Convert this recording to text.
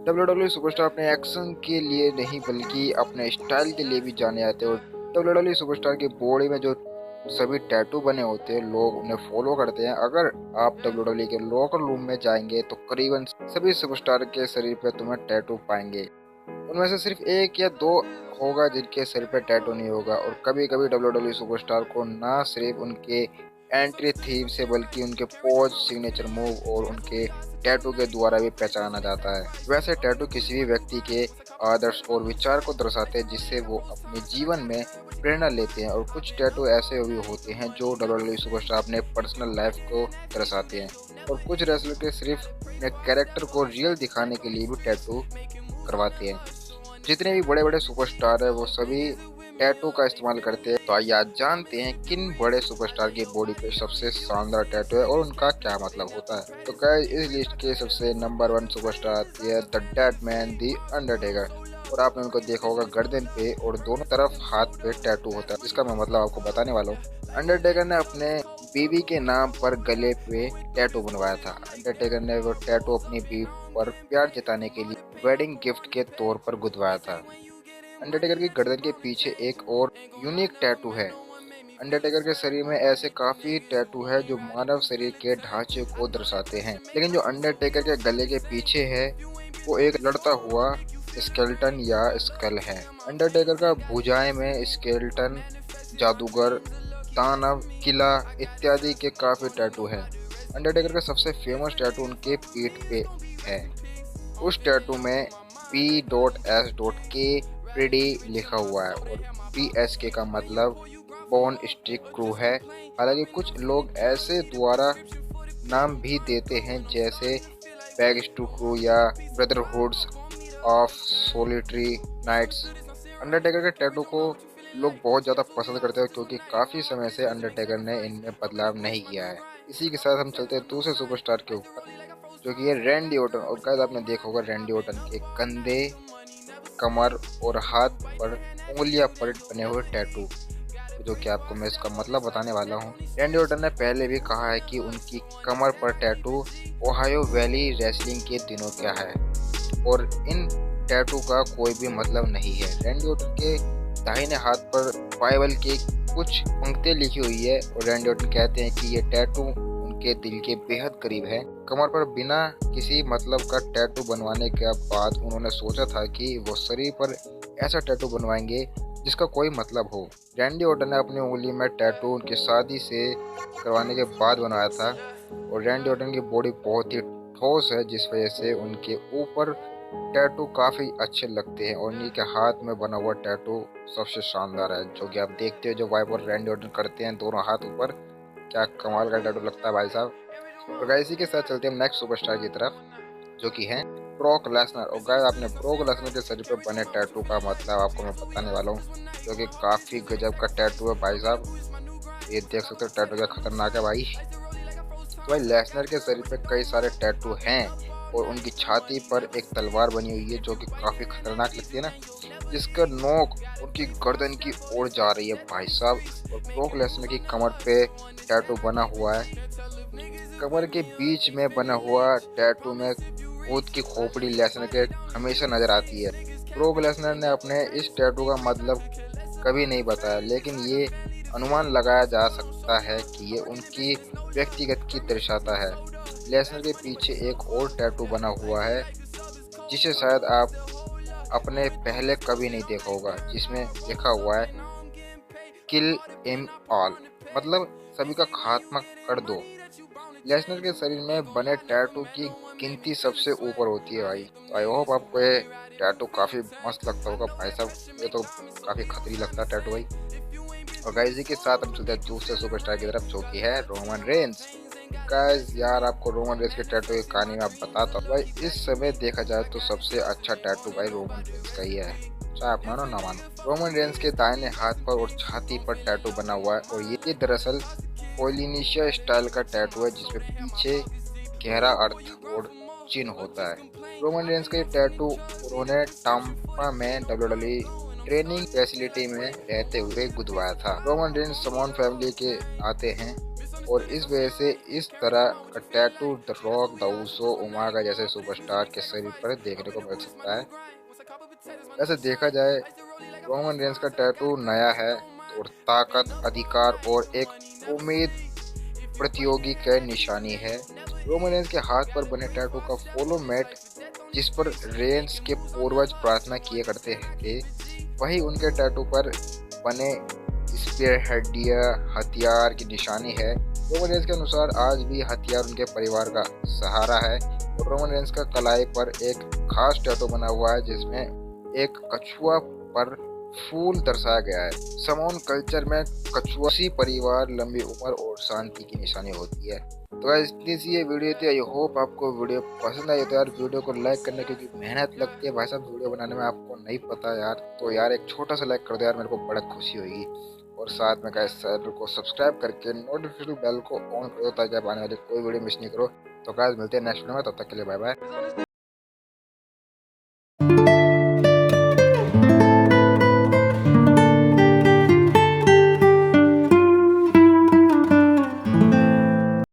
WWE superstar अपने action के लिए नहीं बल्कि अपने स्टाइल के लिए भी जाने जाते हैं। और डब्ल्यूडब्ल्यूई सुपरस्टार की बॉडी में जो सभी टैटू बने होते हैं लोग उन्हें फॉलो करते हैं। अगर आप डब्ल्यूडब्ल्यूई के लॉकर रूम में जाएंगे तो करीबन सभी सुपरस्टार के शरीर पे तुम्हें टैटू पाएंगे। उनमें से सिर्फ एक या दो होगा जिनके सिर पे टैटू नहीं होगा। और कभी कभी डब्ल्यूडब्ल्यूई सुपरस्टार को ना सिर्फ उनके एंट्री थीम से बल्कि उनके पोज, सिग्नेचर मूव और उनके टैटू के द्वारा भी पहचाना जाता है। वैसे टैटू किसी भी व्यक्ति के आदर्श और विचार को दर्शाते हैं जिससे वो अपने जीवन में प्रेरणा लेते हैं। और कुछ टैटू ऐसे भी होते हैं जो डब्ल्यूडब्ल्यूई सुपरस्टार अपने पर्सनल लाइफ को दर्शाते हैं। और कुछ रेसलर के सिर्फ अपने कैरेक्टर को रियल दिखाने के लिए भी टैटू करवाते हैं। जितने भी बड़े बड़े सुपरस्टार है वो सभी टैटू का इस्तेमाल करते हैं। तो आइए आज जानते हैं किन बड़े सुपरस्टार की बॉडी पे सबसे शानदार टैटू है और उनका क्या मतलब होता है। तो गाइस इस लिस्ट के सबसे नंबर 1 सुपरस्टार आती है the dead man, the Undertaker. और आपने उनको देखा होगा गर्दन पे और दोनों तरफ हाथ पे टैटू होता है, जिसका मैं मतलब आपको बताने वाला हूँ। अंडरटेकर ने अपने बीवी के नाम पर गले पे टैटू बनवाया था। अंडरटेकर ने वो टैटू अपनी बीवी पर प्यार जताने के लिए वेडिंग गिफ्ट के तौर पर गुदवाया था। अंडरटेकर की गर्दन के पीछे एक और यूनिक टैटू है। अंडरटेकर के शरीर में ऐसे काफी टैटू है जो मानव शरीर के ढांचे को दर्शाते हैं, लेकिन जो अंडरटेकर के गले के पीछे है वो एक लड़ता हुआ स्केलेटन या स्कल है। अंडरटेकर का भुजाएं में स्केलेटन, जादूगर, दानव, किला इत्यादि के काफी टैटू है। अंडरटेकर का सबसे फेमस टैटू उनके पीठ पे है। उस टैटू में P.S.K प्रीडी लिखा हुआ है और PSK का मतलब बोन स्टिक क्रू है। हालांकि कुछ लोग ऐसे द्वारा नाम भी देते हैं जैसे बैगस्टू क्रू या ब्रदरहुड्स ऑफ सोलिटरी नाइट्स। अंडरटेकर के टैटू को लोग बहुत ज़्यादा पसंद करते हैं क्योंकि काफ़ी समय से अंडरटेकर ने इनमें बदलाव नहीं किया है। इसी के साथ हम चलते हैं दूसरे सुपरस्टार के ऊपर जो कि है रैंडी ऑर्टन। और गाइस आपने देखा होगा रैंडी ऑर्टन के कंधे, कमर और हाथ पर उंगलियां पर बने हुए टैटू, जो कि आपको मैं इसका मतलब बताने वाला हूँ। रैंडी ऑर्टन ने पहले भी कहा है कि उनकी कमर पर टैटू ओहायो वैली रेसलिंग के दिनों का है और इन टैटू का कोई भी मतलब नहीं है। रैंडी ऑर्टन के दाहिने हाथ पर बाइबल की कुछ पंक्तियां लिखी हुई है और रैंडी ऑर्टन कहते हैं कि ये टैटू के दिल के बेहद करीब है। कमर पर बिना किसी मतलब का टैटू बनवाने के बाद उन्होंने सोचा था कि वो शरीर पर ऐसा टैटू बनवाएंगे जिसका कोई मतलब हो। रैंडी ऑर्टन ने अपनी उंगली में टैटू उनकी शादी से करवाने के बाद बनवाया था। और रैंडी ऑर्टन की बॉडी बहुत ही ठोस है जिस वजह से उनके ऊपर टैटू काफ़ी अच्छे लगते हैं। और उन्हीं के हाथ में बना हुआ टैटू सबसे शानदार है, जो कि आप देखते हो जो वाइप और रैंडी ऑर्टन करते हैं दोनों हाथ ऊपर, क्या कमाल का टैटू लगता है भाई साहब। तो गाइस इसी के साथ चलते हैं नेक्स्ट सुपरस्टार की तरफ जो कि है ब्रॉक लेसनर। और गाइस आपने ब्रॉक लेसनर के शरीर पर बने टैटू का मतलब आपको मैं बताने वाला हूँ, जो कि काफ़ी गजब का टैटू है भाई साहब। ये देख सकते हो टैटू क्या खतरनाक है भाई। तो भाई लेसनर के शरीर पर कई सारे टैटू हैं और उनकी छाती पर एक तलवार बनी हुई है जो कि काफ़ी खतरनाक लगती है ना, जिसका नोक उनकी गर्दन की ओर जा रही है भाई साहब। और ब्रॉक लेसनर की कमर पे टैटू बना हुआ है। कमर के बीच में बना हुआ टैटू में खुद की खोपड़ी लेसनर के हमेशा नजर आती है। ब्रॉक लेसनर ने अपने इस टैटू का मतलब कभी नहीं बताया, लेकिन ये अनुमान लगाया जा सकता है कि ये उनकी व्यक्तिगत की दर्शाता है। लेसनर के पीछे एक और टैटू बना हुआ है जिसे शायद आप अपने पहले कभी नहीं देखा होगा, जिसमें लिखा हुआ है किल एम ऑल, मतलब सभी का खात्मा कर दो। लेसनर के शरीर में बने टैटू की गिनती सबसे ऊपर होती है भाई। तो आई होप आपको ये टैटू काफ़ी मस्त लगता होगा भाई साहब। ये तो काफ़ी खतरी लगता है टैटू भाई। और गाइस इसी के साथ हम चलते हैं दूसरे सुपरस्टार की तरफ जो कि है रोमन रेंस। गाइस यार आपको रोमन रेंस के टैटू की कहानी में आप बताता हूँ भाई। इस समय देखा जाए तो सबसे अच्छा टैटू भाई रोमन रेंस का ही है, चाहे आप मानो ना मानो। रोमन रेंस के दाहिने हाथ पर और छाती पर टैटू बना हुआ है और ये दरअसल पोलिनेशिया स्टाइल का टैटू है जिसमें पीछे गहरा अर्थ और चिन्ह होता है। रोमन रेंस का ये टैटू उन्होंने टाम्पा में WWE ट्रेनिंग फैसिलिटी में रहते हुए गुदवाया था। रोमन रेंस समॉन फैमिली के आते हैं और इस वजह से इस तरह का tattoo the rock, the Uso, Umaga जैसे सुपरस्टार के शरीर पर देखने को मिल सकता है। वैसे देखा जाए रोमन रेंस का टैटू नया है और ताकत, अधिकार और एक उम्मीद प्रतियोगी की निशानी है। रोमन रेंस के हाथ पर बने टैटू का फॉलो मैट, जिस पर रेंस के पूर्वज प्रार्थना किए करते थे, वही उनके टैटू पर बने स्पीयरहेड हथियार की निशानी है। रोमन रेंस के अनुसार आज भी हथियार उनके परिवार का सहारा है और रोमन रेंस का कलाई पर एक खास टैटू बना हुआ है जिसमें एक कछुआ पर फूल दर्शाया गया है। समोन कल्चर में कछुआ सी परिवार, लंबी उम्र और शांति की निशानी होती है। तो गाइस इतनी सी ये वीडियो थी। आई होप आपको वीडियो पसंद आई। तो यार वीडियो को लाइक करने की मेहनत लगती है भाई साहब वीडियो बनाने में, आपको नहीं पता यार। तो यार एक छोटा सा लाइक कर दो यार, मेरे को बड़ा खुशी होगी। और साथ में गाइस चैनल को सब्सक्राइब करके नोटिफिकेशन बेल को ऑन कर दो ताकि आप आने वाली कोई वीडियो मिस नहीं करो। तो गाइस मिलते हैं नेक्स्ट वीडियो में, तब तक के लिए बाय बाय।